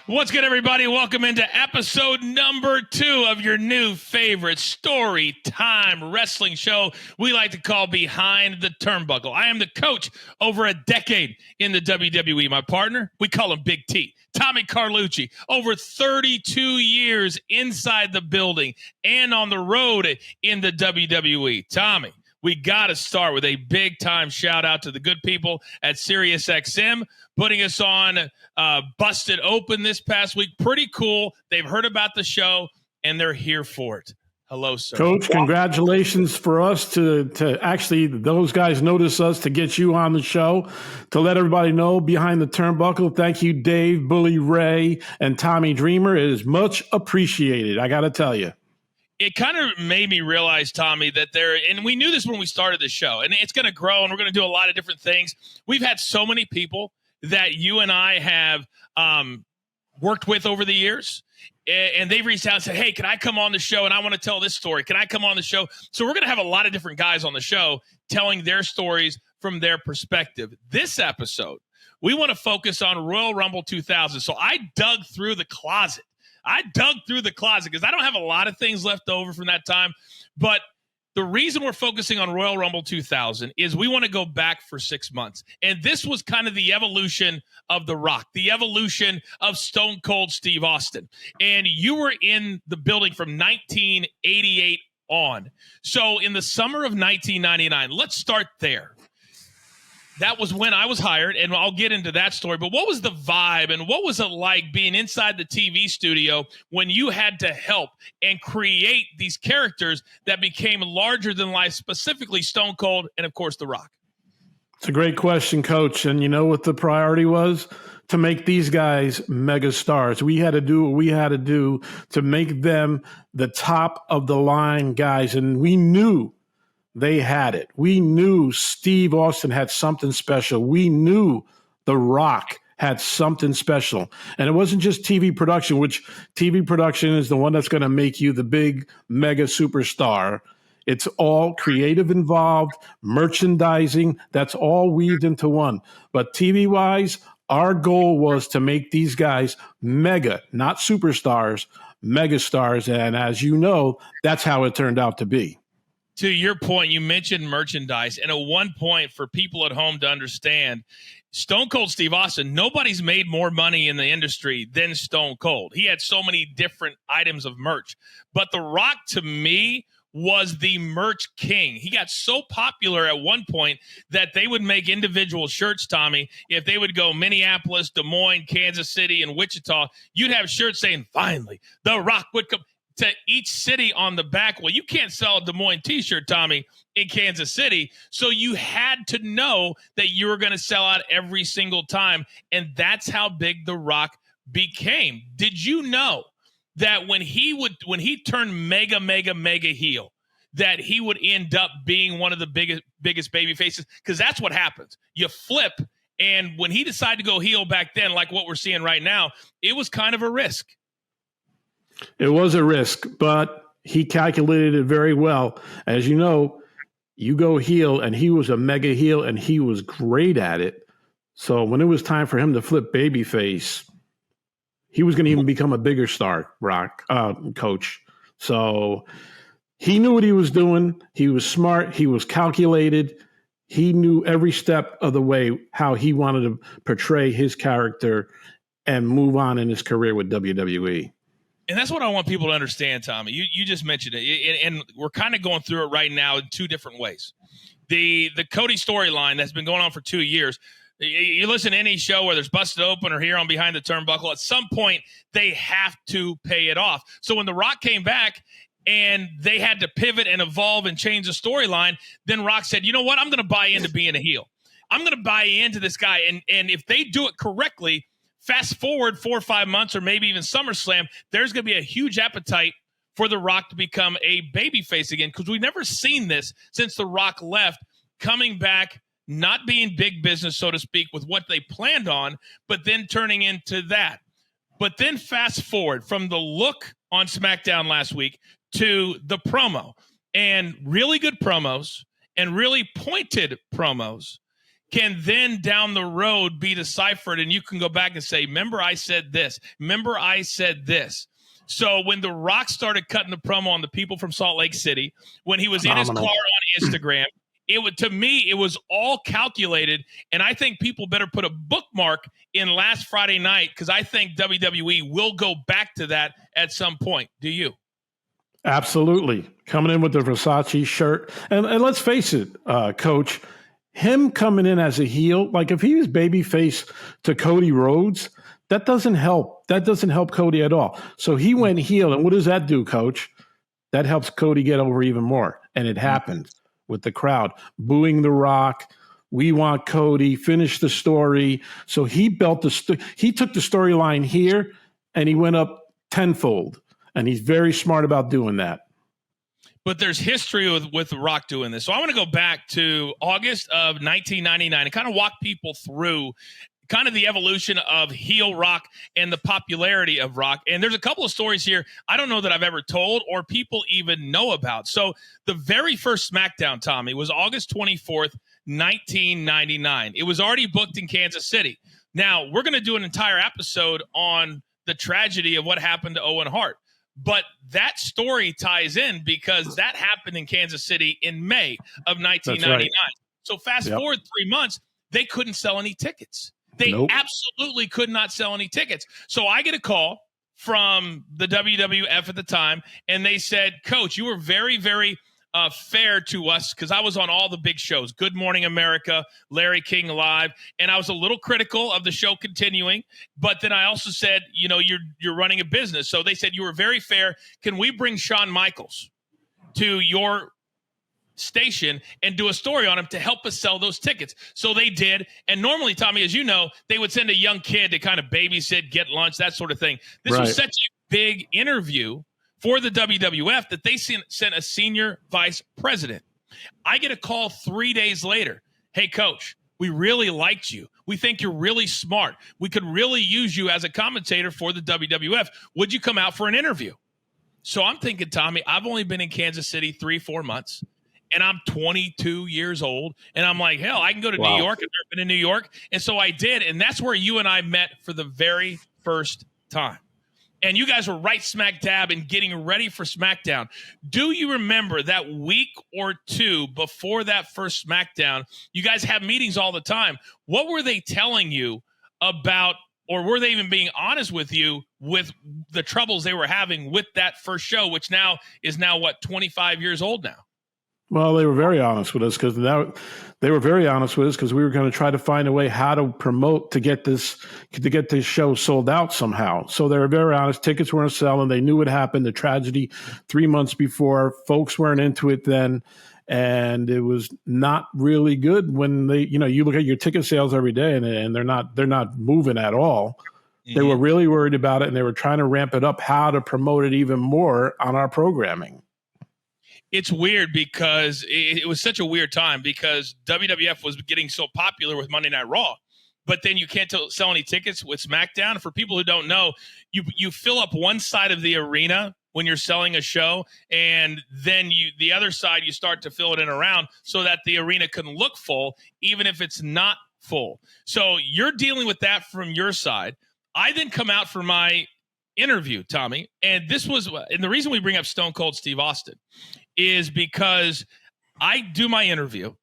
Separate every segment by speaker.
Speaker 1: What's good, everybody? Welcome into episode number 2 of your new favorite story time wrestling show we like to call Behind the Turnbuckle. I am the coach over a decade in the WWE. My partner, we call him Big T Tommy Carluchi. Over 32 years inside the building and on the road in the WWE. Tommy, we got to start with a big-time shout-out to the good people at SiriusXM, putting us on Busted Open this past week. Pretty cool. They've heard about the show, and they're here for it. Hello, sir.
Speaker 2: Coach, congratulations for us to actually, those guys notice us to get you on the show, to let everybody know Behind the Turnbuckle. Thank you, Dave, Bully Ray, and Tommy Dreamer. It is much appreciated, I got to tell you.
Speaker 1: It kind of made me realize, Tommy, that and we knew this when we started the show, and it's going to grow, and we're going to do a lot of different things. We've had so many people that you and I have worked with over the years, and they've reached out and said, hey, can I come on the show, and I want to tell this story. Can I come on the show? So we're going to have a lot of different guys on the show telling their stories from their perspective. This episode, we want to focus on Royal Rumble 2000. So I dug through the closet because I don't have a lot of things left over from that time. But the reason we're focusing on Royal Rumble 2000 is we want to go back for 6 months. And this was kind of the evolution of The Rock, the evolution of Stone Cold Steve Austin. And you were in the building from 1988 on. So in the summer of 1999, let's start there. That was when I was hired, and I'll get into that story. But what was the vibe, and what was it like being inside the TV studio when you had to help and create these characters that became larger than life, specifically Stone Cold and, of course, The Rock?
Speaker 2: It's a great question, Coach. And you know what the priority was? To make these guys mega stars. We had to do what we had to do to make them the top of the line guys. And we knew they had it. We knew Steve Austin had something special. We knew The Rock had something special. And it wasn't just TV production, which TV production is the one that's going to make you the big mega superstar. It's all creative involved, merchandising, that's all weaved into one. But TV-wise, our goal was to make these guys mega, not superstars, mega stars. And as you know, that's how it turned out to be.
Speaker 1: To your point, you mentioned merchandise. And at one point, for people at home to understand, Stone Cold Steve Austin, nobody's made more money in the industry than Stone Cold. He had so many different items of merch. But The Rock, to me, was the merch king. He got so popular at one point that they would make individual shirts, Tommy. If they would go Minneapolis, Des Moines, Kansas City, and Wichita, you'd have shirts saying, finally, The Rock would come to each city on the back. Well, you can't sell a Des Moines t-shirt, Tommy, in Kansas City. So you had to know that you were going to sell out every single time. And that's how big The Rock became. Did you know that when he turned mega heel, that he would end up being one of the biggest baby faces? Because that's what happens. You flip. And when he decided to go heel back then, like what we're seeing right now, it was kind of a risk.
Speaker 2: It was a risk, but he calculated it very well. As you know, you go heel, and he was a mega heel, and he was great at it. So when it was time for him to flip babyface, he was going to even become a bigger star, Coach. So he knew what he was doing. He was smart. He was calculated. He knew every step of the way how he wanted to portray his character and move on in his career with WWE.
Speaker 1: And that's what I want people to understand, Tommy. You just mentioned it, and we're kind of going through it right now in two different ways. The Cody storyline that's been going on for 2 years, you listen to any show, whether it's Busted Open or here on Behind the Turnbuckle, at some point they have to pay it off. So when The Rock came back and they had to pivot and evolve and change the storyline, then Rock said, you know what, I'm going to buy into being a heel. I'm going to buy into this guy, and if they do it correctly, fast forward 4 or 5 months, or maybe even SummerSlam, there's going to be a huge appetite for The Rock to become a babyface again, because we've never seen this since The Rock left, coming back, not being big business, so to speak, with what they planned on, but then turning into that. But then fast forward from the look on Smackdown last week to the promo, and really good promos and really pointed promos. can then down the road be deciphered, and you can go back and say, remember I said this. Remember I said this. So when The Rock started cutting the promo on the people from Salt Lake City, when he was in his car on Instagram, to me, it was all calculated, and I think people better put a bookmark in last Friday night, because I think WWE will go back to that at some point. Do you?
Speaker 2: Absolutely. Coming in with the Versace shirt. And let's face it, Coach, him coming in as a heel, like if he was babyface to Cody Rhodes, that doesn't help. That doesn't help Cody at all. So he went heel, and what does that do, Coach? That helps Cody get over even more. And it happened with the crowd booing The Rock. We want Cody. Finish the story. So he built he took the storyline here, and he went up tenfold. And he's very smart about doing that.
Speaker 1: But there's history with The Rock doing this. So I want to go back to August of 1999 and kind of walk people through kind of the evolution of heel Rock and the popularity of Rock. And there's a couple of stories here I don't know that I've ever told or people even know about. So the very first Smackdown, Tommy, was August 24th, 1999. It was already booked in Kansas City. Now, we're going to do an entire episode on the tragedy of what happened to Owen Hart. But that story ties in because that happened in Kansas City in May of 1999. Right. So fast forward 3 months, they couldn't sell any tickets. They absolutely could not sell any tickets. So I get a call from the WWF at the time, and they said, Coach, you were very, very fair to us, because I was on all the big shows, Good Morning America, Larry King Live, and I was a little critical of the show continuing, but then I also said, you know, you're running a business. So they said, you were very fair. Can we bring Shawn Michaels to your station and do a story on him to help us sell those tickets? So they did. And normally, Tommy, as you know, they would send a young kid to kind of babysit, get lunch, that sort of thing. This was such a big interview for the WWF that they sent a senior vice president. I get a call 3 days later. Hey, Coach, we really liked you. We think you're really smart. We could really use you as a commentator for the WWF. Would you come out for an interview? So I'm thinking, Tommy, I've only been in Kansas City 3-4 months, and I'm 22 years old. And I'm like, hell, I can go to New York. I've never been in New York. And so I did. And that's where you and I met for the very first time. And you guys were right smack dab in getting ready for Smackdown. Do you remember that week or two before that first Smackdown, you guys have meetings all the time. What were they telling you about, or were they even being honest with you with the troubles they were having with that first show, which now is what, 25 years old now?
Speaker 2: Well, they were very honest with us because we were going to try to find a way how to promote to get this show sold out somehow. So they were very honest. Tickets weren't selling. They knew what happened. The tragedy 3 months before. Folks weren't into it then, and it was not really good when you look at your ticket sales every day and they're not moving at all. Mm-hmm. They were really worried about it, and they were trying to ramp it up, how to promote it even more on our programming.
Speaker 1: It's weird because it was such a weird time because WWF was getting so popular with Monday Night Raw, but then you can't sell any tickets with Smackdown. For people who don't know, you fill up one side of the arena when you're selling a show, and then the other side you start to fill it in around so that the arena can look full, even if it's not full. So you're dealing with that from your side. I then come out for my interview, Tommy, and the reason we bring up Stone Cold Steve Austin is because I do my interview,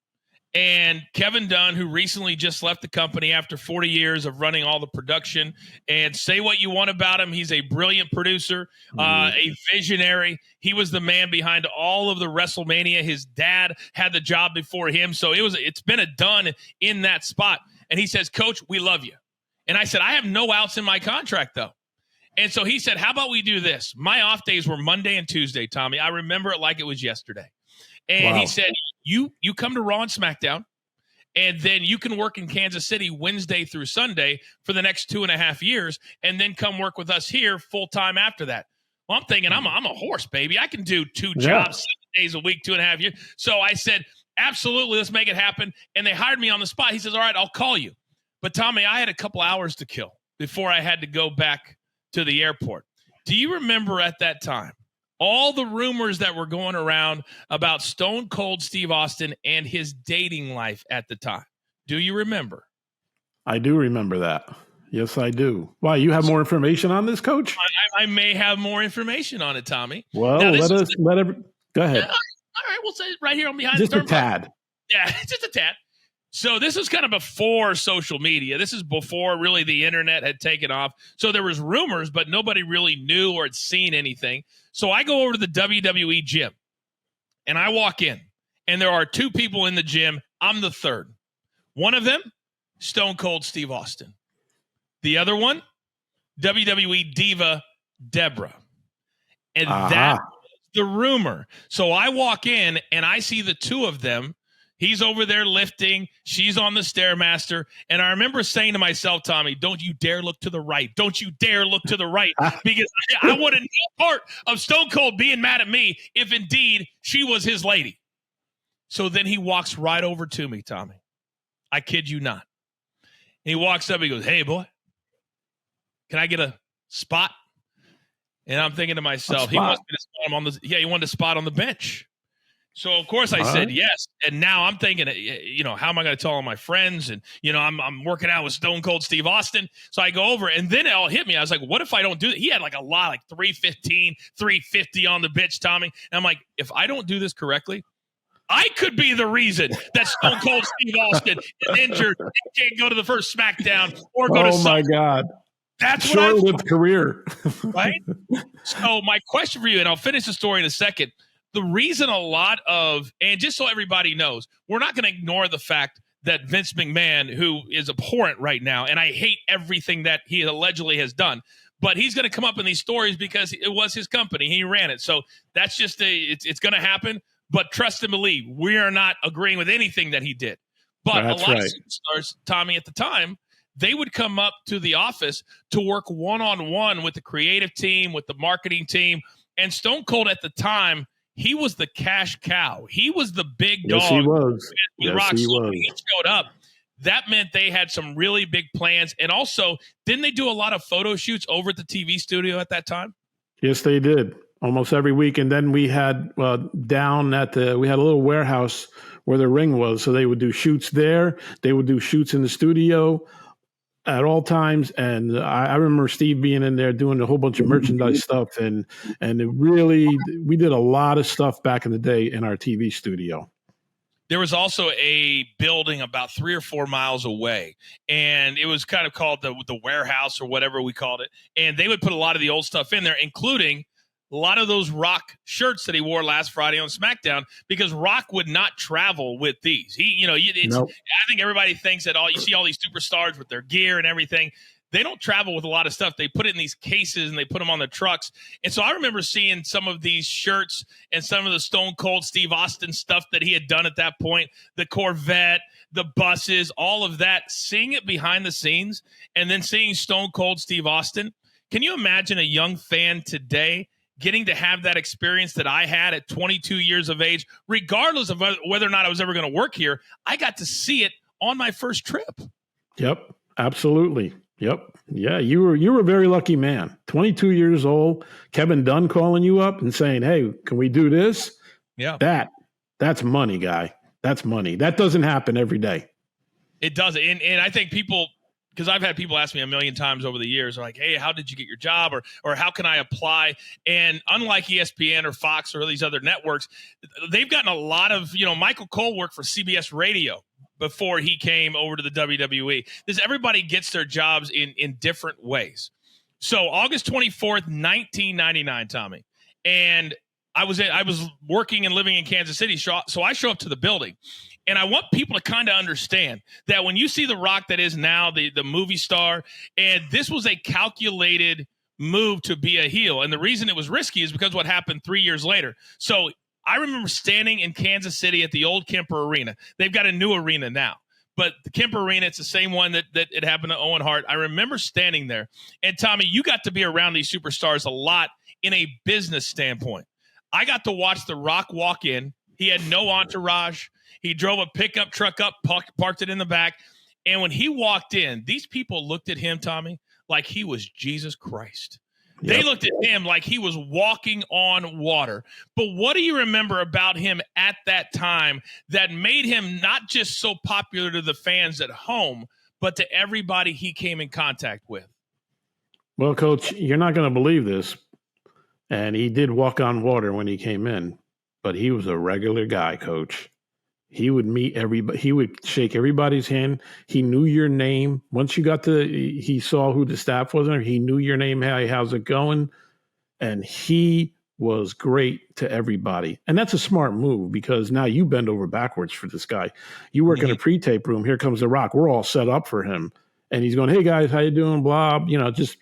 Speaker 1: and Kevin Dunn, who recently just left the company after 40 years of running all the production, and say what you want about him, he's a brilliant producer, a visionary. He was the man behind all of the WrestleMania. His dad had the job before him, so it's been a Dunn in that spot. And he says, Coach, we love you. And I said, I have no outs in my contract, though. And so he said, how about we do this? My off days were Monday and Tuesday, Tommy. I remember it like it was yesterday. And he said, you come to Raw and SmackDown, and then you can work in Kansas City Wednesday through Sunday for the next 2.5 years, and then come work with us here full time after that. Well, I'm thinking, I'm a horse, baby. I can do 2 jobs 7 days a week, 2.5 years. So I said, absolutely, let's make it happen. And they hired me on the spot. He says, all right, I'll call you. But Tommy, I had a couple hours to kill before I had to go back to the airport. Do you remember at that time all the rumors that were going around about Stone Cold Steve Austin and his dating life at the time? Do you remember?
Speaker 2: I do remember that. Yes, I do. Why, you have more information on this, Coach?
Speaker 1: I may have more information on it, Tommy.
Speaker 2: Well,
Speaker 1: now,
Speaker 2: go ahead.
Speaker 1: All right, we'll say it right here on Behind
Speaker 2: Just
Speaker 1: the
Speaker 2: a
Speaker 1: Turnbuckle.
Speaker 2: tad.
Speaker 1: Yeah, just a tad. So this was kind of before social media. This is before really the internet had taken off. So there was rumors, but nobody really knew or had seen anything. So I go over to the WWE gym, and I walk in, and there are two people in the gym. I'm the third. One of them, Stone Cold Steve Austin. The other one, WWE diva Deborah. And that's the rumor. So I walk in, and I see the two of them. He's over there lifting. She's on the Stairmaster. And I remember saying to myself, Tommy, don't you dare look to the right. Don't you dare look to the right. Because I wanted no part of Stone Cold being mad at me if indeed she was his lady. So then he walks right over to me, Tommy. I kid you not. And he walks up. He goes, hey, boy, can I get a spot? And I'm thinking to myself, he wants me to spot him on the. Yeah, he wanted a spot on the bench. So of course I said yes. And now I'm thinking, how am I going to tell all my friends? And I'm working out with Stone Cold Steve Austin. So I go over, and then it all hit me. I was like, what if I don't do it? He had like a lot, like 315, 350 on the bench, Tommy. And I'm like, if I don't do this correctly, I could be the reason that Stone Cold Steve Austin is injured and can't go to the first SmackDown or go to.
Speaker 2: Oh my God!
Speaker 1: That's what
Speaker 2: short-lived career,
Speaker 1: right? So my question for you, and I'll finish the story in a second. The reason and just so everybody knows, we're not going to ignore the fact that Vince McMahon, who is abhorrent right now, and I hate everything that he allegedly has done, but he's going to come up in these stories because it was his company. He ran it. So that's just it's going to happen. But trust and believe, we are not agreeing with anything that he did. But
Speaker 2: that's
Speaker 1: a lot
Speaker 2: right.
Speaker 1: of superstars, Tommy, at the time, they would come up to the office to work one-on-one with the creative team, with the marketing team. And Stone Cold at the time, he was the cash cow. He was the big dog.
Speaker 2: Yes, he was.
Speaker 1: When he showed up, that meant they had some really big plans. And also, didn't they do a lot of photo shoots over at the TV studio at that time?
Speaker 2: Yes, they did. Almost every week. And then we had we had a little warehouse where the ring was. So they would do shoots there. They would do shoots in the studio at all times. And I remember Steve being in there doing a whole bunch of merchandise stuff. And we did a lot of stuff back in the day in our TV studio.
Speaker 1: There was also a building about 3 or 4 miles away, and it was kind of called the warehouse or whatever we called it. And they would put a lot of the old stuff in there, including a lot of those Rock shirts that he wore last Friday on SmackDown, because Rock would not travel with these. Nope. I think everybody thinks that you see all these superstars with their gear and everything. They don't travel with a lot of stuff. They put it in these cases and they put them on the trucks. And so I remember seeing some of these shirts and some of the Stone Cold Steve Austin stuff that he had done at that point, the Corvette, the buses, all of that, seeing it behind the scenes and then seeing Stone Cold Steve Austin. Can you imagine a young fan today getting to have that experience that I had at 22 years of age, regardless of whether or not I was ever going to work here? I got to see it on my first trip.
Speaker 2: Yep, absolutely. Yep. Yeah, you were a very lucky man. 22 years old, Kevin Dunn calling you up and saying, hey, can we do this?
Speaker 1: Yeah.
Speaker 2: That's money, guy. That's money. That doesn't happen every day.
Speaker 1: It doesn't. And I think people, because I've had people ask me a million times over the years, like, hey, how did you get your job? Or how can I apply? And unlike ESPN or Fox or these other networks, they've gotten a lot of, Michael Cole worked for CBS Radio before he came over to the WWE. Everybody gets their jobs in different ways. So August 24th, 1999, Tommy. And I was working and living in Kansas City. So I show up to the building. And I want people to kind of understand that when you see The Rock that is now the movie star, and this was a calculated move to be a heel. And the reason it was risky is because what happened 3 years later. So I remember standing in Kansas City at the old Kemper Arena. They've got a new arena now. But the Kemper Arena, it's the same one that it happened to Owen Hart. I remember standing there. And, Tommy, you got to be around these superstars a lot in a business standpoint. I got to watch The Rock walk in. He had no entourage. He drove a pickup truck up, parked it in the back. And when he walked in, these people looked at him, Tommy, like he was Jesus Christ. They looked at him like he was walking on water. But what do you remember about him at that time that made him not just so popular to the fans at home, but to everybody he came in contact with?
Speaker 2: Well, Coach, you're not going to believe this. And he did walk on water when he came in, but he was a regular guy, Coach. He would meet everybody. He would shake everybody's hand. He knew your name. Once you got he saw who the staff was, he knew your name. Hey, how's it going? And he was great to everybody. And that's a smart move because now you bend over backwards for this guy. You work in a pre-tape room. Here comes The Rock. We're all set up for him. And he's going, hey, guys, how you doing? Blah, just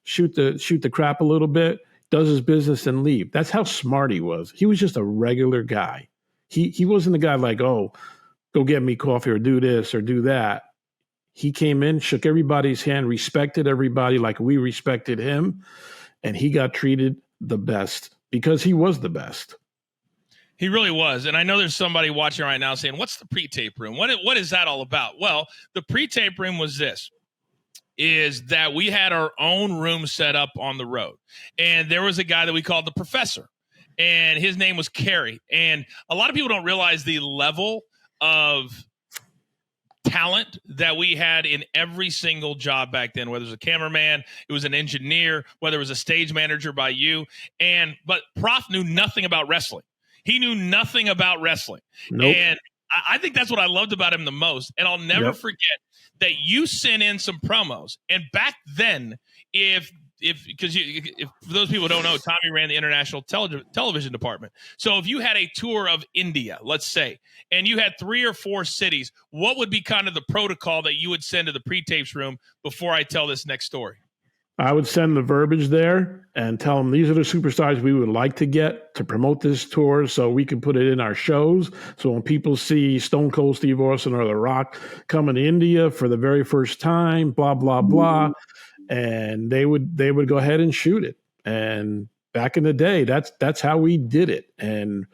Speaker 2: shoot the crap a little bit, does his business and leave. That's how smart he was. He was just a regular guy. He wasn't the guy like, oh, go get me coffee or do this or do that. He came in, shook everybody's hand, respected everybody like we respected him, and he got treated the best because he was the best.
Speaker 1: He really was. And I know there's somebody watching right now saying, what's the pre-tape room? What is that all about? Well, the pre-tape room was this. Is that we had our own room set up on the road. And there was a guy that we called the professor. And his name was Kerry. And a lot of people don't realize the level of talent that we had in every single job back then, whether it was a cameraman, it was an engineer, whether it was a stage manager by you. But Prof knew nothing about wrestling. He knew nothing about wrestling.
Speaker 2: Nope.
Speaker 1: And I think that's what I loved about him the most. And I'll never forget that you sent in some promos. And back then, because for those people who don't know, Tommy ran the international television department. So if you had a tour of India, let's say, and you had 3 or 4 cities, what would be kind of the protocol that you would send to the pre-tapes room before I tell this next story?
Speaker 2: I would send the verbiage there and tell them these are the superstars we would like to get to promote this tour so we can put it in our shows. So when people see Stone Cold Steve Austin or The Rock coming to India for the very first time, blah, blah, blah, and they would go ahead and shoot it. And back in the day, that's how we did it. And,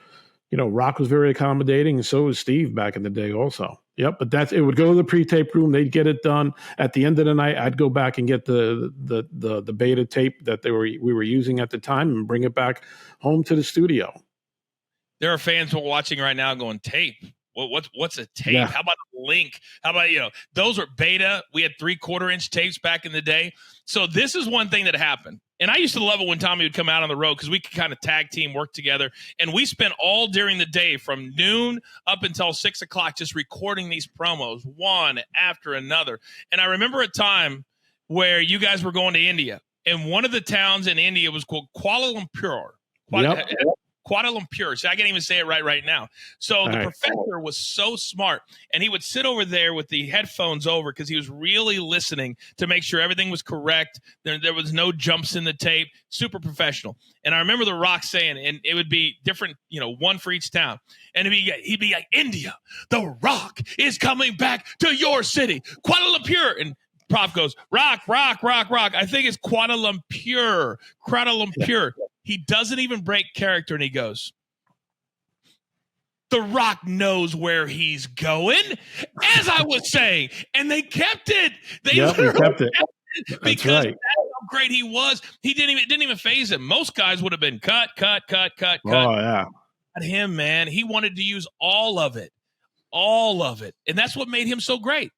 Speaker 2: Rock was very accommodating, and so was Steve back in the day also. Yep, but it would go to the pre-tape room. They'd get it done. At the end of the night, I'd go back and get the beta tape that we were using at the time and bring it back home to the studio.
Speaker 1: There are fans who are watching right now going, tape? What's a tape?
Speaker 2: Yeah.
Speaker 1: How about a link? How about, those were beta. We had 3/4-inch tapes back in the day. So this is one thing that happened. And I used to love it when Tommy would come out on the road because we could kind of tag team work together. And we spent all during the day from noon up until 6 o'clock just recording these promos, one after another. And I remember a time where you guys were going to India. And one of the towns in India was called Kuala Lumpur. Kuala Lumpur. See, I can't even say it right now. So the professor was so smart, and he would sit over there with the headphones over because he was really listening to make sure everything was correct. There was no jumps in the tape. Super professional. And I remember The Rock saying, and it would be different, one for each town. And he'd be like, India, The Rock is coming back to your city, Kuala Lumpur. And Prof goes, Rock. I think it's Kuala Lumpur. Yeah. He doesn't even break character, and he goes, The Rock knows where he's going, as I was saying. And they kept it. They kept it. Because that's how great he was. It didn't even faze him. Most guys would have been cut.
Speaker 2: Oh, yeah.
Speaker 1: But him, man, he wanted to use all of it. And that's what made him so great.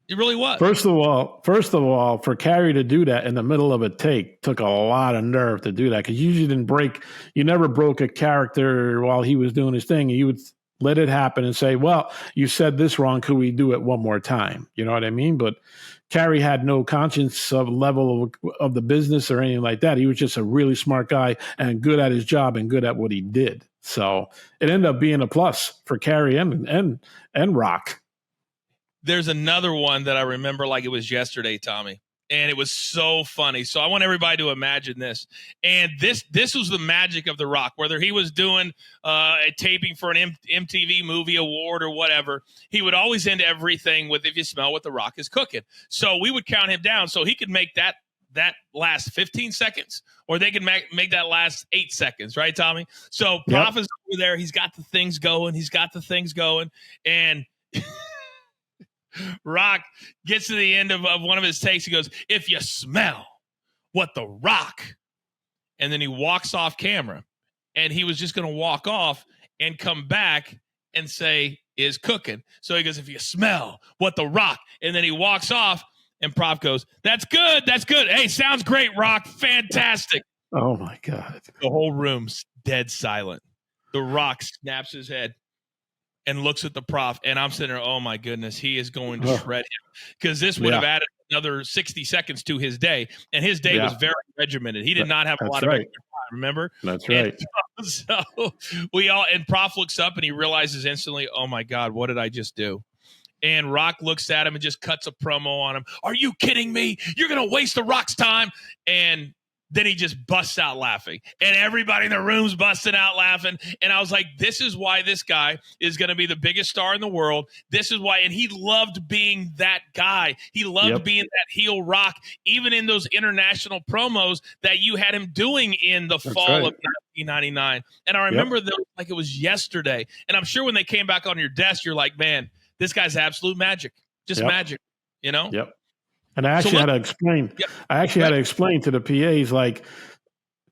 Speaker 1: It really was.
Speaker 2: First of all, for Carrie to do that in the middle of a take took a lot of nerve to do that because you never broke a character while he was doing his thing. You would let it happen and say, well, you said this wrong. Could we do it one more time? You know what I mean? But Carrie had no conscience of level of the business or anything like that. He was just a really smart guy and good at his job and good at what he did. So it ended up being a plus for Carrie and Rock.
Speaker 1: There's another one that I remember like it was yesterday, Tommy, and it was so funny. So I want everybody to imagine this. And this was the magic of The Rock, whether he was doing a taping for an MTV movie award or whatever, he would always end everything with, if you smell what The Rock is cooking. So we would count him down so he could make that last 15 seconds, or they can make that last 8 seconds, right, Tommy? So Prof is over there. He's got the things going. And Rock gets to the end of one of his takes. He goes, if you smell what The Rock and then he walks off camera, and he was just going to walk off and come back and say, is cooking. So he goes, if you smell what The Rock, and then he walks off, and Prof goes, that's good. That's good. Hey, sounds great, Rock. Fantastic.
Speaker 2: Oh my God.
Speaker 1: The whole room's dead silent. The Rock snaps his head and looks at the Prof, and I'm sitting there, oh my goodness, he is going to shred him, because this would have added another 60 seconds to his day, and his day was very regimented. He did not have a lot of extra time, remember?
Speaker 2: That's right.
Speaker 1: So and Prof looks up and he realizes instantly, oh my God, what did I just do? And Rock looks at him and just cuts a promo on him. Are you kidding me? You're going to waste The Rock's time? And then he just busts out laughing, and everybody in the room's busting out laughing. And I was like, this is why this guy is going to be the biggest star in the world. This is why. And he loved being that guy. He loved being that heel Rock, even in those international promos that you had him doing in the fall of 1999. And I remember those like it was yesterday. And I'm sure when they came back on your desk, you're like, man, this guy's absolute magic. Just magic, you know?
Speaker 2: Yep. And I actually had to explain. I actually had to explain to the PAs, like,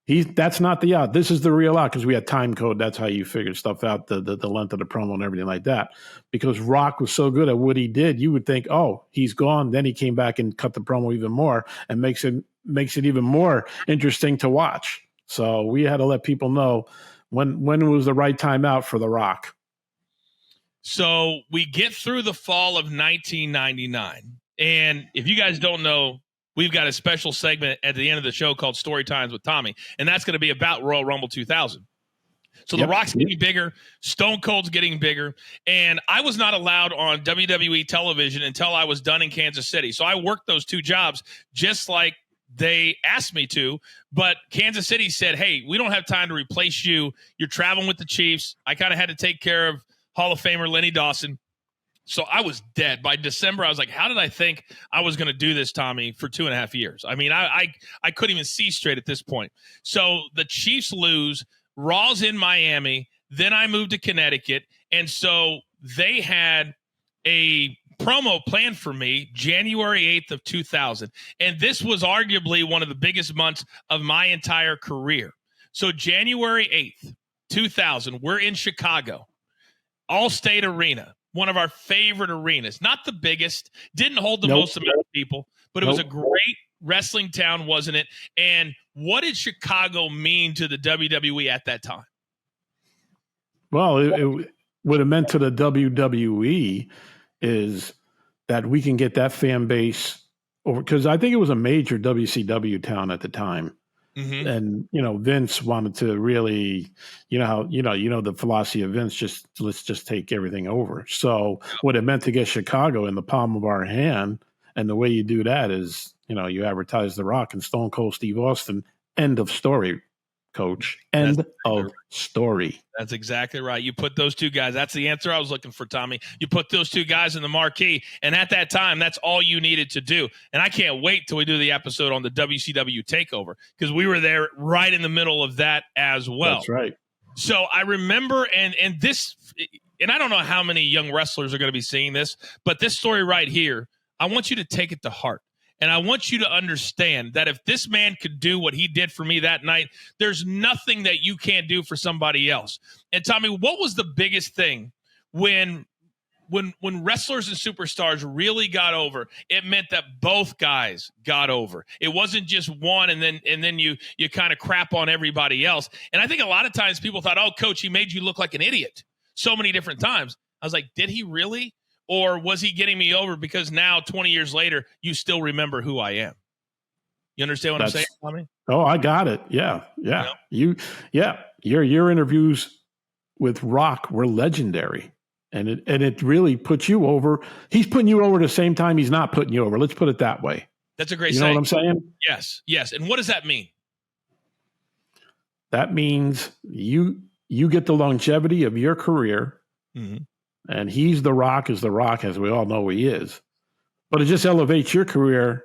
Speaker 2: that's not the out. This is the real out, because we had time code. That's how you figure stuff out, the length of the promo and everything like that. Because Rock was so good at what he did, you would think, oh, he's gone. Then he came back and cut the promo even more, and makes it even more interesting to watch. So we had to let people know when was the right time out for The Rock.
Speaker 1: So we get through the fall of 1999. And if you guys don't know, we've got a special segment at the end of the show called Story Times with Tommy, and that's going to be about Royal Rumble 2000. So The Rock's getting bigger, Stone Cold's getting bigger, and I was not allowed on WWE television until I was done in Kansas City. So I worked those two jobs just like they asked me to, but Kansas City said, hey, we don't have time to replace you. You're traveling with the Chiefs. I kind of had to take care of Hall of Famer Lenny Dawson. So I was dead. By December, I was like, how did I think I was going to do this, Tommy, for 2.5 years? I mean, I couldn't even see straight at this point. So the Chiefs lose. Raw's in Miami. Then I moved to Connecticut. And so they had a promo planned for me January 8th of 2000. And this was arguably one of the biggest months of my entire career. So January 8th, 2000, we're in Chicago, Allstate Arena. One of our favorite arenas, not the biggest, didn't hold the most amount of people, but it was a great wrestling town, wasn't it? And what did Chicago mean to the WWE at that time?
Speaker 2: Well, it what it meant to the WWE is that we can get that fan base over, because I think it was a major WCW town at the time. Mm-hmm. And, Vince wanted to really, the philosophy of Vince, let's just take everything over. So what it meant to get Chicago in the palm of our hand, and the way you do that is, you advertise The Rock and Stone Cold Steve Austin. End of story, Coach. End of story.
Speaker 1: That's exactly right. You put those two guys. That's the answer I was looking for, Tommy. You put those two guys in the marquee, and at that time, that's all you needed to do. And I can't wait till we do the episode on the WCW takeover, because we were there right in the middle of that as well.
Speaker 2: That's right.
Speaker 1: So I remember, and I don't know how many young wrestlers are going to be seeing this, but this story right here, I want you to take it to heart. And I want you to understand that if this man could do what he did for me that night, there's nothing that you can't do for somebody else. And Tommy, what was the biggest thing when wrestlers and superstars really got over? It meant that both guys got over. It wasn't just one, and then you kind of crap on everybody else. And I think a lot of times people thought, oh, Coach, he made you look like an idiot so many different times. I was like, did he really? Or was he getting me over because now, 20 years later, you still remember who I am? You understand what I'm saying, Tommy?
Speaker 2: Oh, I got it. Yeah. Your interviews with Rock were legendary, and it really puts you over. He's putting you over at the same time he's not putting you over. Let's put it that way.
Speaker 1: That's a great.
Speaker 2: You know what I'm saying?
Speaker 1: Yes. And what does that mean?
Speaker 2: That means you get the longevity of your career. Mm-hmm. And he's The Rock, as we all know he is. But it just elevates your career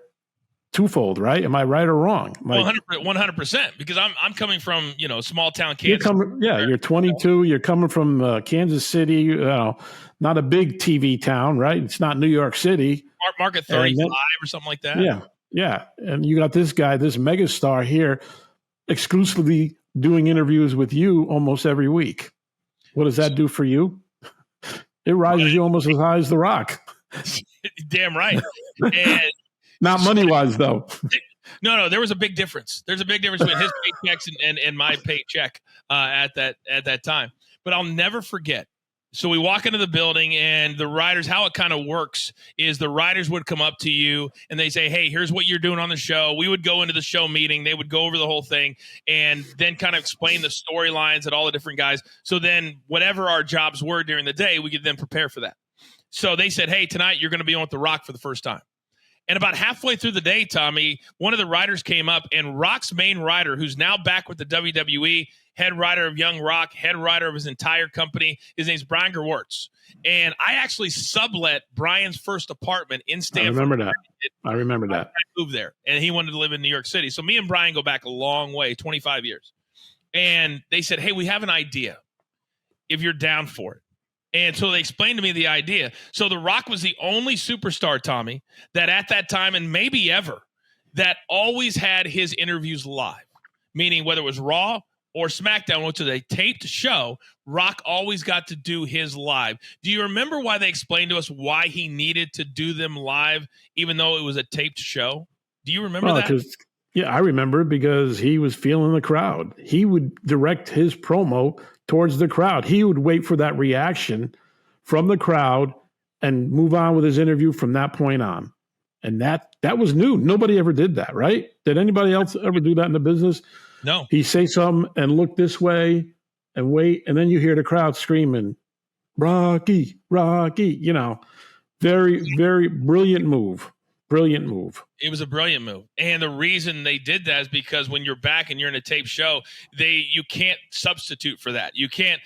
Speaker 2: twofold, right? Am I right or wrong?
Speaker 1: 100%, because I'm coming from, small town Kansas.
Speaker 2: You're 22. You're coming from Kansas City, not a big TV town, right? It's not New York City.
Speaker 1: Market 35 or something like that.
Speaker 2: Yeah. And you got this guy, this megastar here. exclusively doing interviews with you almost every week. What does that do for you? It rises you almost as high as The Rock.
Speaker 1: Damn right. And
Speaker 2: not money-wise, though.
Speaker 1: No, there was a big difference. There's a big difference between his paychecks and my paycheck at that time. But I'll never forget. So we walk into the building, and the writers, how it kind of works is the writers would come up to you and they say, hey, here's what you're doing on the show. We would go into the show meeting. They would go over the whole thing and then kind of explain the storylines at all the different guys. So then whatever our jobs were during the day, we could then prepare for that. So they said, hey, tonight you're going to be on with The Rock for the first time. And about halfway through the day, Tommy, one of the writers came up, and Rock's main writer, who's now back with the WWE, head writer of Young Rock, head writer of his entire company, his name's Brian Gerwartz. And I actually sublet Brian's first apartment in Stanford.
Speaker 2: I remember that.
Speaker 1: I moved there, and he wanted to live in New York City. So me and Brian go back a long way, 25 years. And they said, hey, we have an idea if you're down for it. And so they explained to me the idea. So The Rock was the only superstar, Tommy, that at that time, and maybe ever, that always had his interviews live, meaning whether it was Raw or Smackdown, which is a taped show, Rock always got to do his live. Do you remember why they explained to us why he needed to do them live, even though it was a taped show? Do you remember that?
Speaker 2: Yeah, I remember, because he was feeling the crowd. He would direct his promo towards the crowd. He would wait for that reaction from the crowd and move on with his interview from that point on. And that was new. Nobody ever did that, right? Did anybody else ever do that in the business?
Speaker 1: No.
Speaker 2: He say something and look this way and wait, and then you hear the crowd screaming, Rocky, Rocky. Very, very brilliant move. Brilliant move.
Speaker 1: It was a brilliant move. And the reason they did that is because when you're back and you're in a tape show, you can't substitute for that. You can't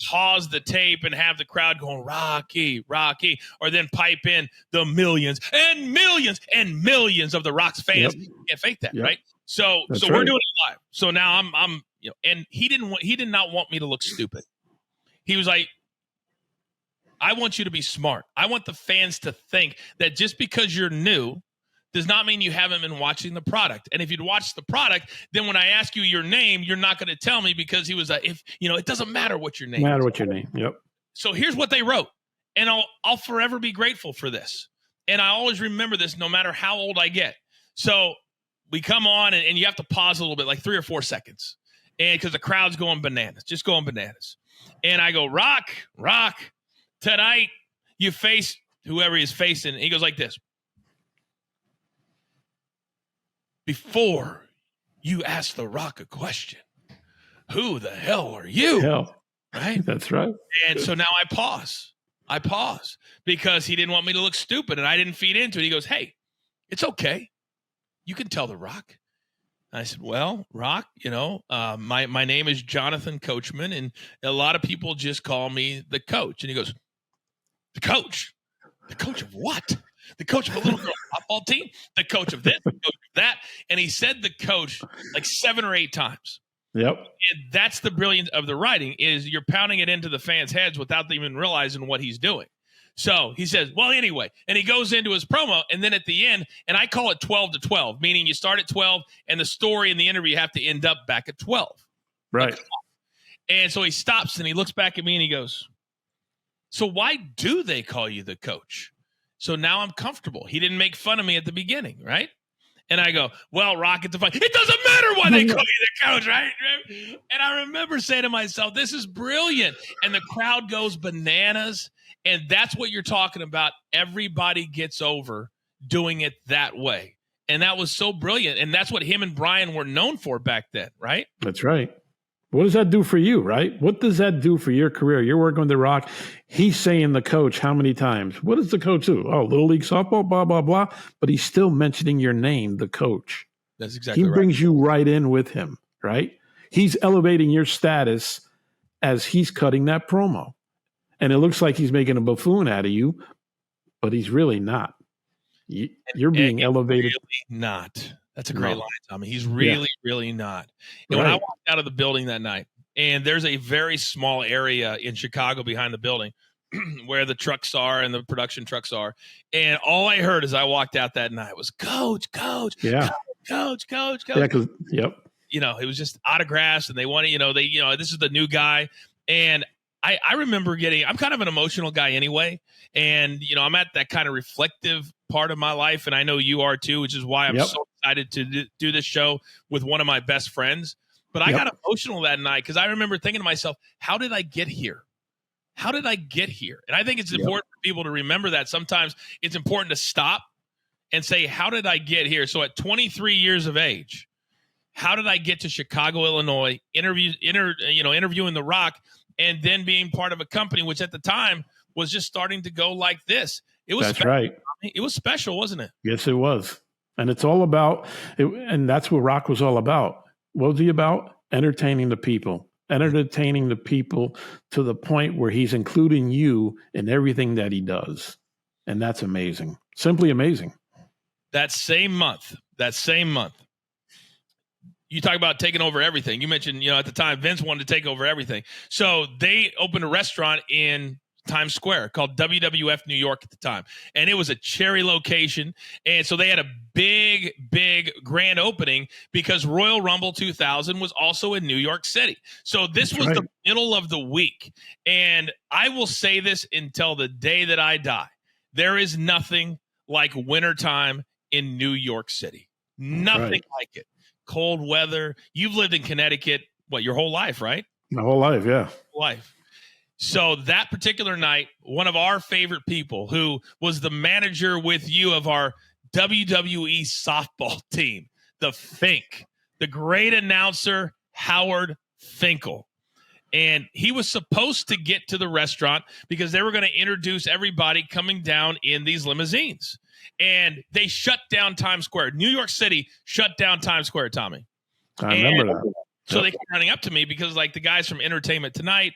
Speaker 1: pause the tape and have the crowd going, Rocky, Rocky, or then pipe in the millions and millions and millions of The Rock's fans. Yep. You can't fake that, right? So we're doing it live. So now I'm and he did not want me to look stupid. He was like, I want you to be smart. I want the fans to think that just because you're new does not mean you haven't been watching the product. And if you'd watched the product, then when I ask you your name, you're not going to tell me, because he was like, it doesn't matter what your name is.
Speaker 2: Yep.
Speaker 1: So here's what they wrote. And I'll forever be grateful for this. And I always remember this no matter how old I get. So we come on and you have to pause a little bit, like 3 or 4 seconds. And because the crowd's going bananas, just going bananas. And I go, Rock. Tonight, you face whoever he's facing. He goes like this. Before you ask The Rock a question, who the hell are you? Right?
Speaker 2: That's right.
Speaker 1: And so now I pause. Because he didn't want me to look stupid, and I didn't feed into it. He goes, hey, it's okay. You can tell The Rock. I said, well, Rock, my name is Jonathan Coachman, and a lot of people just call me the coach. And he goes, the coach? The coach of what? The coach of a little girl football team? The coach of this? The coach of that? And he said the coach like 7 or 8 times.
Speaker 2: Yep.
Speaker 1: And that's the brilliance of the writing, is you're pounding it into the fans' heads without them even realizing what he's doing. So he says, well, anyway, and he goes into his promo, and then at the end, and I call it 12 to 12, meaning you start at 12 and the story and the interview have to end up back at 12.
Speaker 2: Right.
Speaker 1: And so he stops and he looks back at me and he goes, so why do they call you the coach? So now I'm comfortable. He didn't make fun of me at the beginning, right? And I go, well, Rock, it's fun. It doesn't matter why they call you the coach, right? And I remember saying to myself, this is brilliant. And the crowd goes bananas. And that's what you're talking about. Everybody gets over doing it that way. And that was so brilliant. And that's what him and Brian were known for back then, right?
Speaker 2: That's right. What does that do for you, right? What does that do for your career? You're working with The Rock. He's saying the coach how many times? What does the coach do? Oh, Little League softball, blah, blah, blah. But he's still mentioning your name, the coach.
Speaker 1: That's exactly right.
Speaker 2: He brings you right in with him, right? He's elevating your status as he's cutting that promo. And it looks like he's making a buffoon out of you, but he's really not. You're being elevated.
Speaker 1: Really not. That's a great line, Tommy. He's really not. And when I walked out of the building that night, and there's a very small area in Chicago behind the building where the trucks are and the production trucks are. And all I heard as I walked out that night was, Coach.
Speaker 2: Yeah.
Speaker 1: Coach.
Speaker 2: Yeah, yep.
Speaker 1: it was just autographs, and they wanted, this is the new guy. And I remember I'm kind of an emotional guy anyway. And, I'm at that kind of reflective part of my life. And I know you are too, which is why I'm so excited to do this show with one of my best friends. But I got emotional that night because I remember thinking to myself, how did I get here? How did I get here? And I think it's important for people to remember that sometimes it's important to stop and say, how did I get here? So at 23 years of age, how did I get to Chicago, Illinois, interviewing The Rock, and then being part of a company which at the time was just starting to go like this? It was right. It was special, wasn't it?
Speaker 2: Yes, it was. And it's all about it, and that's what Rock was all about. What was he about? Entertaining the people to the point where he's including you in everything that he does. And that's amazing. Simply amazing.
Speaker 1: That same month, you talk about taking over everything. You mentioned, at the time, Vince wanted to take over everything. So they opened a restaurant in Times Square called WWF New York at the time. And it was a cherry location. And so they had a big, big grand opening because Royal Rumble 2000 was also in New York City. So this was the middle of the week. And I will say this until the day that I die. There is nothing like wintertime in New York City. Nothing like it. Cold weather. You've lived in Connecticut, your whole life, right?
Speaker 2: My whole life, yeah.
Speaker 1: So that particular night, one of our favorite people who was the manager with you of our WWE softball team, the Fink, the great announcer, Howard Finkel. And he was supposed to get to the restaurant because they were going to introduce everybody coming down in these limousines. And they shut down Times Square. New York City shut down Times Square, Tommy.
Speaker 2: I remember that.
Speaker 1: So they kept running up to me because the guys from Entertainment Tonight,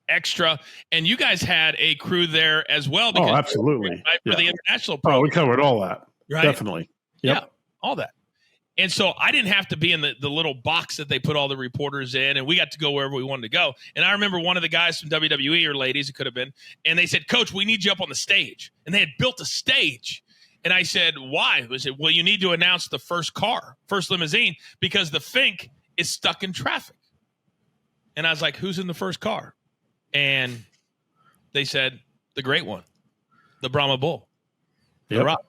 Speaker 1: Extra, and you guys had a crew there as well. Because
Speaker 2: absolutely.
Speaker 1: For the international program.
Speaker 2: We covered all that.
Speaker 1: Right?
Speaker 2: Definitely. Yep.
Speaker 1: Yeah, all that. And so I didn't have to be in the little box that they put all the reporters in, and we got to go wherever we wanted to go. And I remember one of the guys from WWE, or ladies, it could have been, and they said, "Coach, we need you up on the stage." And they had built a stage. And I said, "Why?" They said, "Well, you need to announce the first limousine, because the Fink is stuck in traffic." And I was like, "Who's in the first car?" And they said, "The great one, the Brahma Bull, the Rock."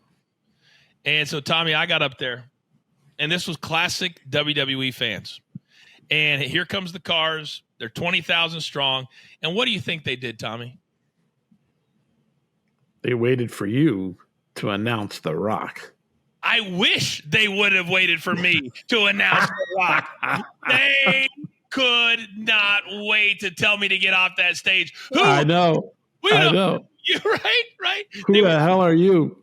Speaker 1: And so, Tommy, I got up there, and this was classic WWE fans. And here comes the cars. They're 20,000 strong. And what do you think they did, Tommy?
Speaker 2: They waited for you to announce The Rock.
Speaker 1: I wish they would have waited for me to announce The Rock. They could not wait to tell me to get off that stage.
Speaker 2: I know.
Speaker 1: You're right.
Speaker 2: Who the hell are you?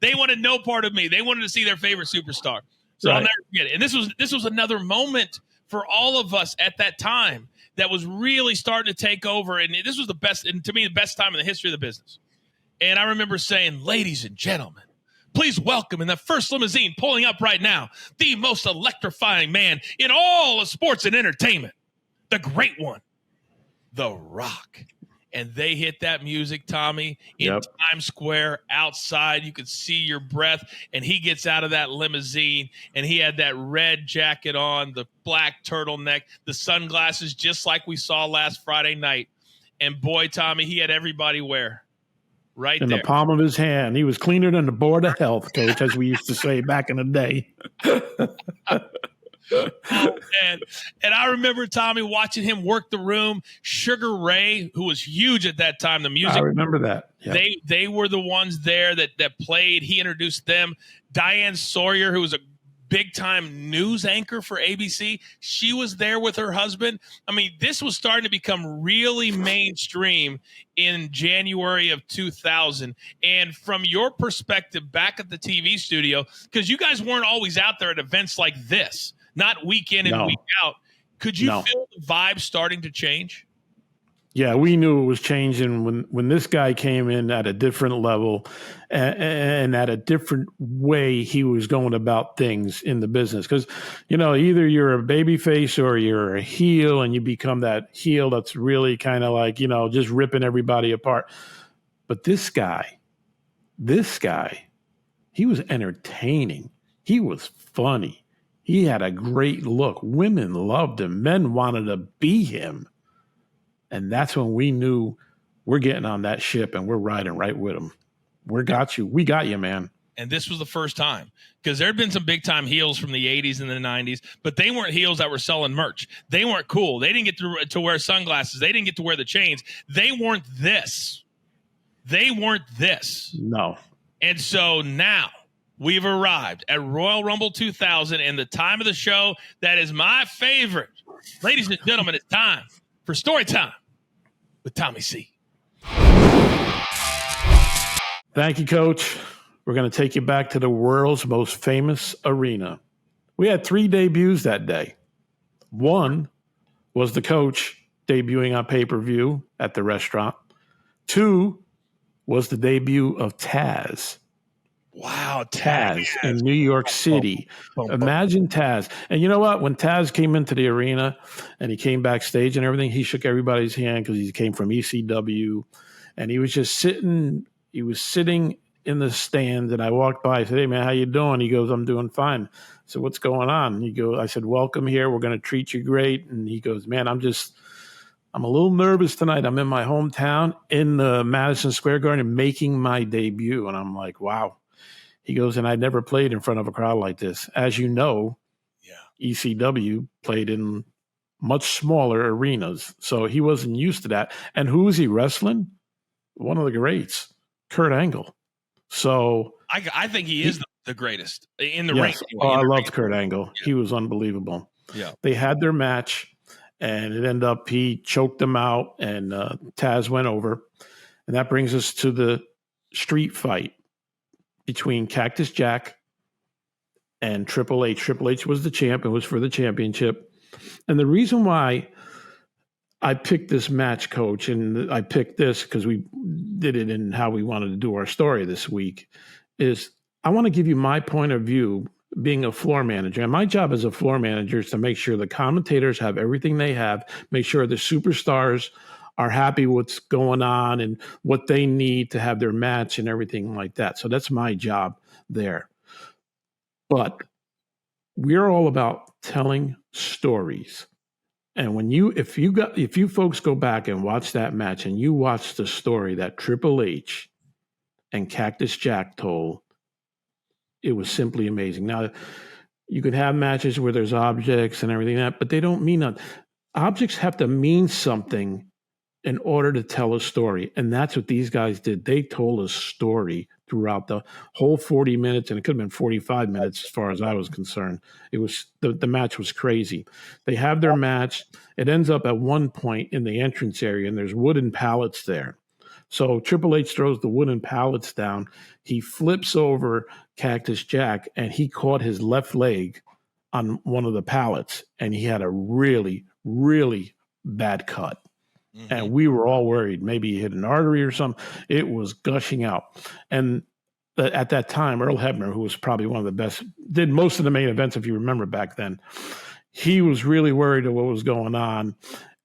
Speaker 1: They wanted no part of me. They wanted to see their favorite superstar. So I'll never forget it. And this was another moment for all of us at that time that was really starting to take over. And this was the best, and to me, the best time in the history of the business. And I remember saying, "Ladies and gentlemen, please welcome in the first limousine pulling up right now, the most electrifying man in all of sports and entertainment, the great one, The Rock." And they hit that music, Tommy, in Times Square outside. You could see your breath. And he gets out of that limousine, and he had that red jacket on, the black turtleneck, the sunglasses, just like we saw last Friday night. And boy, Tommy, he had everybody wear right
Speaker 2: in
Speaker 1: there.
Speaker 2: The palm of his hand. He was cleaner than the Board of Health, Coach, as we used to say back in the day.
Speaker 1: Oh, man. And I remember, Tommy, watching him work the room. Sugar Ray, who was huge at that time, the music.
Speaker 2: I remember that. Yep.
Speaker 1: They were the ones there that played. He introduced them. Diane Sawyer, who was a big-time news anchor for ABC, she was there with her husband. I mean, this was starting to become really mainstream in January of 2000. And from your perspective back at the TV studio, because you guys weren't always out there at events like this, not week in and week out. Could you feel the vibe starting to change?
Speaker 2: Yeah, we knew it was changing when this guy came in at a different level and at a different way he was going about things in the business. Because, either you're a babyface or you're a heel, and you become that heel that's really kind of like, just ripping everybody apart. But this guy, he was entertaining. He was funny. He had a great look. Women loved him. Men wanted to be him. And that's when we knew we're getting on that ship and we're riding right with him. We got you. We got you, man.
Speaker 1: And this was the first time, because there had been some big time heels from the 80s and the 90s, but they weren't heels that were selling merch. They weren't cool. They didn't get to wear sunglasses. They didn't get to wear the chains. They weren't this.
Speaker 2: No.
Speaker 1: And so now we've arrived at Royal Rumble 2000 and the time of the show that is my favorite. Ladies and gentlemen, it's time for Story Time with Tommy C.
Speaker 2: Thank you, Coach. We're going to take you back to the world's most famous arena. We had 3 debuts that day. One was the Coach debuting on pay-per-view at the restaurant. 2 was the debut of Taz.
Speaker 1: Wow,
Speaker 2: Taz in New York City. Imagine Taz. And you know what? When Taz came into the arena and he came backstage and everything, he shook everybody's hand because he came from ECW. And he was just sitting. He was sitting in the stands, and I walked by. I said, "Hey, man, how you doing?" He goes, "I'm doing fine." I said, "What's going on?" I said, "Welcome here. We're going to treat you great." And he goes, "Man, I'm a little nervous tonight. I'm in my hometown in the Madison Square Garden making my debut." And I'm like, wow. He goes, "And I never played in front of a crowd like this." As you know, ECW played in much smaller arenas. So he wasn't used to that. And who was he wrestling? One of the greats, Kurt Angle. So
Speaker 1: I think he is the greatest in the
Speaker 2: yes.
Speaker 1: ring.
Speaker 2: I loved Kurt Angle. Yeah. He was unbelievable.
Speaker 1: Yeah.
Speaker 2: They had their match, and it ended up he choked them out, and Taz went over. And that brings us to the street fight between Cactus Jack and Triple H. Triple H was the champ. It was for the championship. And the reason why I picked this match, Coach, and I picked this because we did it in how we wanted to do our story this week, is I want to give you my point of view being a floor manager. And my job as a floor manager is to make sure the commentators have everything they have, make sure the superstars are happy with what's going on and what they need to have their match and everything like that. So that's my job there. But we're all about telling stories. And if you folks go back and watch that match and you watch the story that Triple H and Cactus Jack told, it was simply amazing. Now, you could have matches where there's objects and everything that, but they don't mean that. Objects have to mean something in order to tell a story. And that's what these guys did. They told a story throughout the whole 40 minutes, and it could have been 45 minutes as far as I was concerned. It was the match was crazy. They have their match. It ends up at one point in the entrance area, and there's wooden pallets there. So Triple H throws the wooden pallets down. He flips over Cactus Jack, and he caught his left leg on one of the pallets, and he had a really, really bad cut. Mm-hmm. And we were all worried. Maybe he hit an artery or something. It was gushing out. And at that time, Earl Hebner, who was probably one of the best, did most of the main events, if you remember back then, he was really worried of what was going on.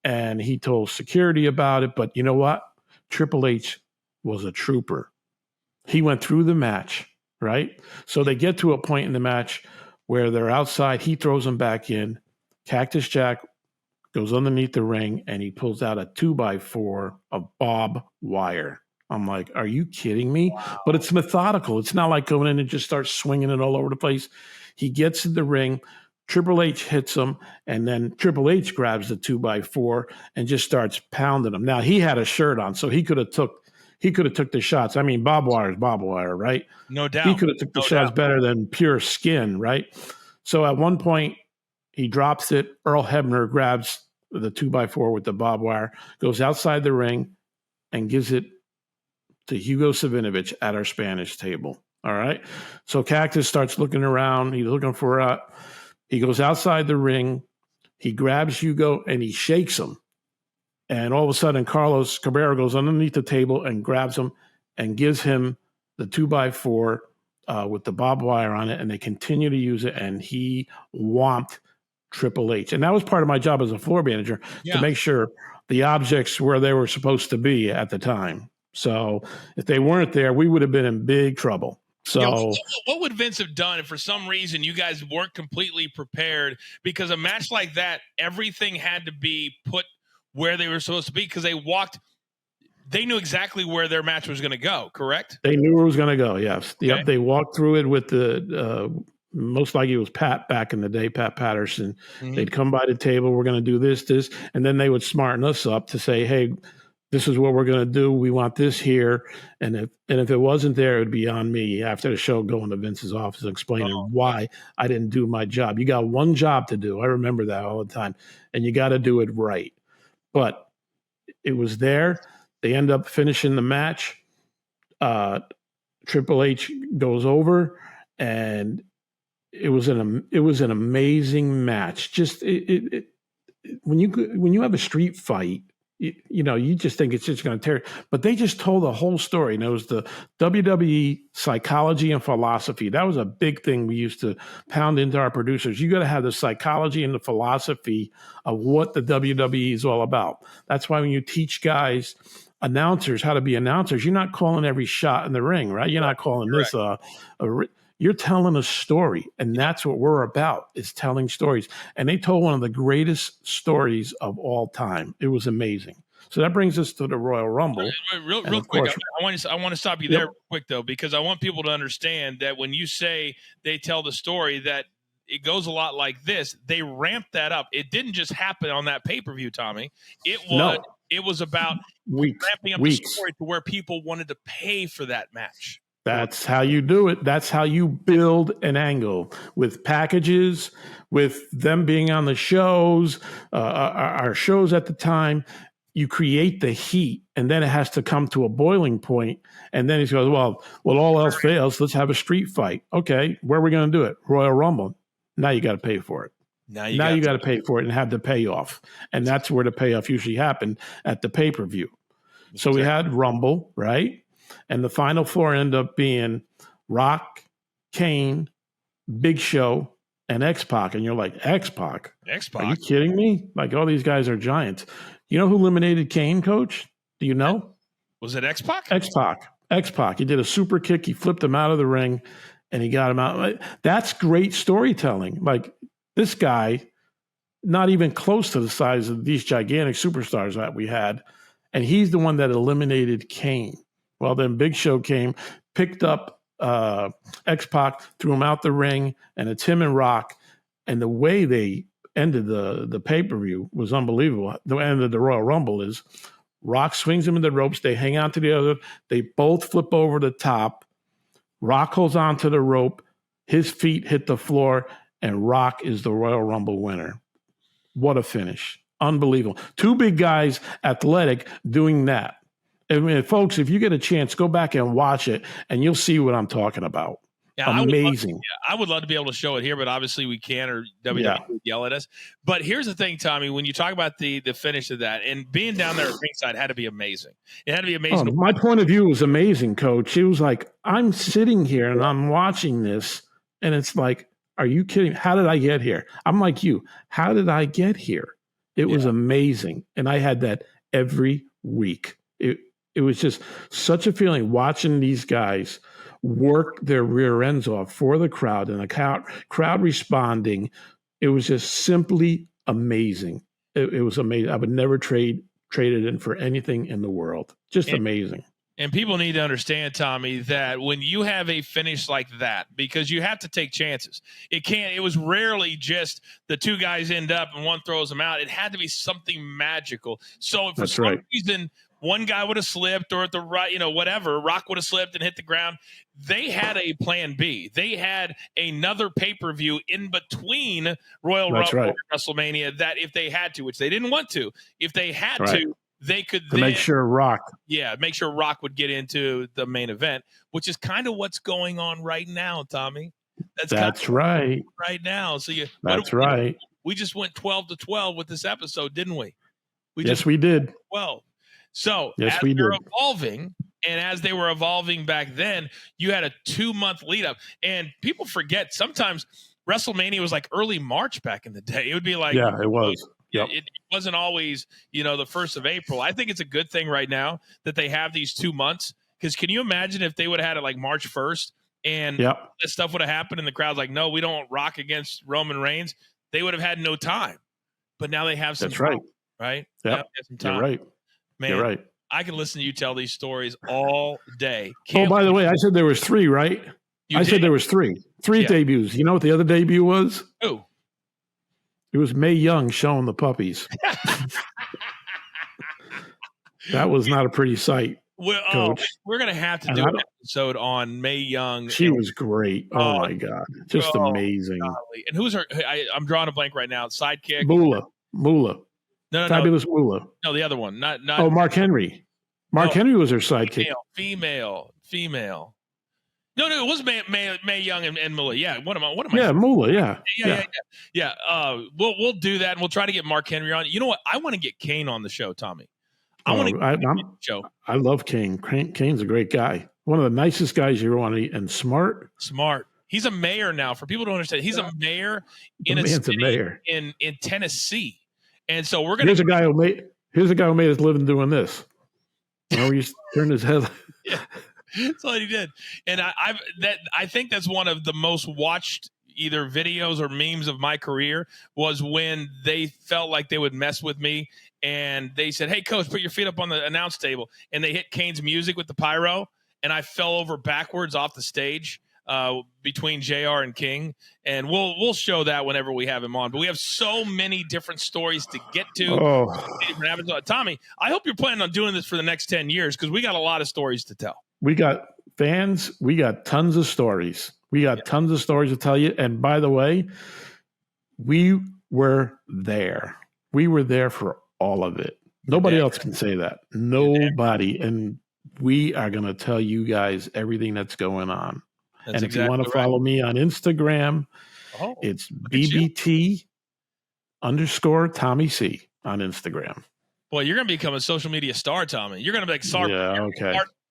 Speaker 2: And he told security about it. But you know what? Triple H was a trooper. He went through the match, right? So they get to a point in the match where they're outside. He throws them back in. Cactus Jack goes underneath the ring, and he pulls out a 2x4 of barbed wire. I'm like, are you kidding me? Wow. But it's methodical. It's not like going in and just start swinging it all over the place. He gets in the ring. Triple H hits him, and then Triple H grabs the 2x4 and just starts pounding him. Now, he had a shirt on, so he could have took the shots. I mean, barbed wire is barbed wire, right?
Speaker 1: No doubt.
Speaker 2: He could have took the shots better than pure skin, right? So at one point, he drops it. Earl Hebner grabs the 2x4 with the barbed wire, goes outside the ring, and gives it to Hugo Savinovich at our Spanish table. All right. So Cactus starts looking around. He's looking for he goes outside the ring. He grabs Hugo and he shakes him. And all of a sudden, Carlos Cabrera goes underneath the table and grabs him and gives him the 2x4 with the barbed wire on it. And they continue to use it. And he whomped Triple H. And that was part of my job as a floor manager, to make sure the objects where they were supposed to be at the time. So if they weren't there, we would have been in big trouble. So
Speaker 1: what would Vince have done if for some reason you guys weren't completely prepared? Because a match like that, everything had to be put where they were supposed to be because they knew exactly where their match was going to go, correct?
Speaker 2: they knew where it was going to go, yes.
Speaker 1: Okay.
Speaker 2: Yep, they walked through it with the most likely it was Pat back in the day, Pat Patterson.
Speaker 1: Mhm.
Speaker 2: They'd come by the table, we're going to do this, and then they would smarten us up to say, hey, this is what we're going to do. We want this here. And if it wasn't there, it would be on me after the show going to Vince's office and explaining why I didn't do my job. You got one job to do. I remember that all the time. And you got to do it right. But it was there. They end up finishing the match. Triple H goes over, and it was an amazing match. Just when you have a street fight, you just think it's just going to tear. But they just told the whole story. And it was the WWE psychology and philosophy. That was a big thing we used to pound into our producers. You got to have the psychology and the philosophy of what the WWE is all about. That's why when you teach guys, announcers, how to be announcers, you're not calling every shot in the ring, right? You're not calling this you're telling a story, and that's what we're about, is telling stories. And they told one of the greatest stories of all time. It was amazing. So that brings us to the Royal Rumble.
Speaker 1: Real quick, I want to stop you there real quick, though, because I want people to understand that when you say they tell the story, that it goes a lot like this. They ramped that up. It didn't just happen on that pay-per-view, Tommy. It was about ramping up the story to where people wanted to pay for that match.
Speaker 2: That's how you do it. That's how you build an angle, with packages, with them being on the shows, our shows at the time. You create the heat, and then it has to come to a boiling point. And then he goes, well, all else fails. Let's have a street fight. Okay, where are we going to do it? Royal Rumble. Now you got to pay for it. Now you got to pay for it and have the payoff. And that's where the payoff usually happened, at the pay-per-view. So we had Rumble, right? And the final four end up being Rock, Kane, Big Show, and X-Pac. And you're like, X-Pac? Are you kidding me? Like, all these guys are giants. You know who eliminated Kane, Coach? Do you know?
Speaker 1: Was it X-Pac?
Speaker 2: X-Pac. He did a super kick. He flipped him out of the ring, and he got him out. That's great storytelling. Like, this guy, not even close to the size of these gigantic superstars that we had, and he's the one that eliminated Kane. Well, then Big Show came, picked up X-Pac, threw him out the ring, and it's him and Rock. And the way they ended the pay-per-view was unbelievable. The end of the Royal Rumble is Rock swings him in the ropes. They hang on to the other. They both flip over the top. Rock holds on to the rope. His feet hit the floor, and Rock is the Royal Rumble winner. What a finish. Unbelievable. Two big guys, athletic, doing that. I mean, folks, if you get a chance, go back and watch it, and you'll see what I'm talking about. Yeah, amazing.
Speaker 1: I would love to be able to show it here, but obviously we can't, or WWE would yell at us. But here's the thing, Tommy, when you talk about the finish of that, and being down there at ringside had to be amazing. It had to be amazing.
Speaker 2: My point of view was amazing, Coach. It was like, I'm sitting here and I'm watching this, and it's like, are you kidding? How did I get here? I'm like you. How did I get here? It was amazing. And I had that every week. It was just such a feeling watching these guys work their rear ends off for the crowd, and the crowd responding. It was just simply amazing. It was amazing. I would never trade it in for anything in the world. Just amazing.
Speaker 1: And people need to understand, Tommy, that when you have a finish like that, because you have to take chances. It was rarely just the two guys end up and one throws them out. It had to be something magical. So if for some reason one guy would have slipped, or at the right, whatever, Rock would have slipped and hit the ground, they had a plan B. They had another pay-per-view in between Royal Rumble and WrestleMania, that if they had to, which they didn't want to, if they had to, they could then
Speaker 2: make sure Rock
Speaker 1: would get into the main event, which is kind of what's going on right now, Tommy.
Speaker 2: That's right.
Speaker 1: Right now. So we just went 12-12 with this episode, didn't we?
Speaker 2: We did.
Speaker 1: 12. So as they're evolving, and as they were evolving back then, you had a 2-month lead up. And people forget, sometimes WrestleMania was like early March back in the day. It would be like,
Speaker 2: it was. Yep.
Speaker 1: It wasn't always, the 1st of April. I think it's a good thing right now that they have these 2 months, because can you imagine if they would have had it like March 1st and
Speaker 2: Yep.
Speaker 1: that stuff would have happened, and the crowd's like, no, we don't rock against Roman Reigns, they would have had no time. But now they have some
Speaker 2: That's right.
Speaker 1: time, right?
Speaker 2: Yep.
Speaker 1: Now they have some time.
Speaker 2: You're right.
Speaker 1: Man,
Speaker 2: You're right.
Speaker 1: I can listen to you tell these stories all day.
Speaker 2: By the way, I said there was 3, right? Said there was 3. 3 debuts. You know what the other debut was?
Speaker 1: Who?
Speaker 2: It was Mae Young showing the puppies. That was not a pretty sight. Coach.
Speaker 1: We're going to have to do an episode on Mae Young.
Speaker 2: She was great. Oh, my God. Just amazing.
Speaker 1: Golly. And who's her? I'm drawing a blank right now. Sidekick?
Speaker 2: Moolah.
Speaker 1: No.
Speaker 2: Fabulous Moolah.
Speaker 1: No, the other one. Not.
Speaker 2: Oh, Mark Henry. Mark Henry was her sidekick.
Speaker 1: Female. No, it was Mae Young and Moolah. Yeah, what am I?
Speaker 2: Yeah, Moolah.
Speaker 1: Yeah. We'll do that, and we'll try to get Mark Henry on. You know what? I want to get Kane on the show, Tommy. I want to get Kane on the show. I
Speaker 2: love Kane. Kane's a great guy. One of the nicest guys you ever want to meet, and smart.
Speaker 1: He's a mayor now. For people who don't understand, he's a mayor in a city in Tennessee. And so we're going to.
Speaker 2: Here's a guy who made his living doing this. He turned his head.
Speaker 1: Yeah, that's all he did. And I think that's one of the most watched either videos or memes of my career was when they felt like they would mess with me and they said, "Hey, coach, put your feet up on the announce table," and they hit Kane's music with the pyro, and I fell over backwards off the stage. Between JR and King, and we'll show that whenever we have him on. But we have so many different stories to get to. Tommy, I hope you're planning on doing this for the next 10 years because we got a lot of stories to tell.
Speaker 2: We got fans. We got tons of stories. We got tons of stories to tell you. And by the way, we were there. We were there for all of it. Nobody else can say that. Nobody. And we are going to tell you guys everything that's going on. And if you want to follow me on Instagram, it's BBT _ Tommy C on Instagram.
Speaker 1: Boy, you're going to become a social media star, Tommy. You're going to be like, sorry,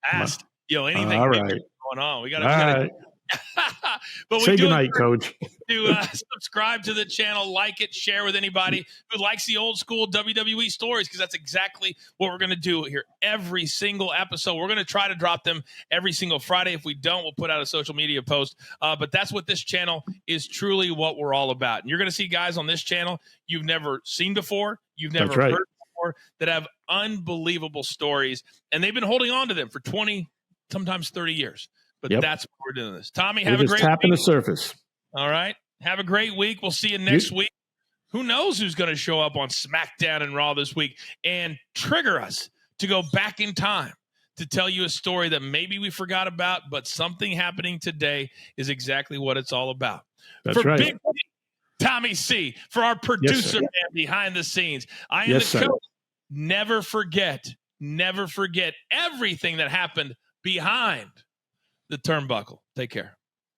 Speaker 1: asked. Anything
Speaker 2: all right.
Speaker 1: going on. We got to. But
Speaker 2: say goodnight, Coach.
Speaker 1: To subscribe to the channel, like it, share with anybody who likes the old school WWE stories, because that's exactly what we're going to do here every single episode. We're going to try to drop them every single Friday. If we don't, we'll put out a social media post. But that's what this channel is truly what we're all about. And you're going to see guys on this channel you've never seen before, you've never heard before, that have unbelievable stories, and they've been holding on to them for 20, sometimes 30 years. But that's why we're doing this. Tommy, have a great week.
Speaker 2: Tapping the surface.
Speaker 1: All right. Have a great week. We'll see you next week. Who knows who's going to show up on Smackdown and Raw this week and trigger us to go back in time to tell you a story that maybe we forgot about, but something happening today is exactly what it's all about.
Speaker 2: That's right.
Speaker 1: Big T Tommy C, for our producer man behind the scenes, I am the coach. Never forget everything that happened behind the turnbuckle. Take care.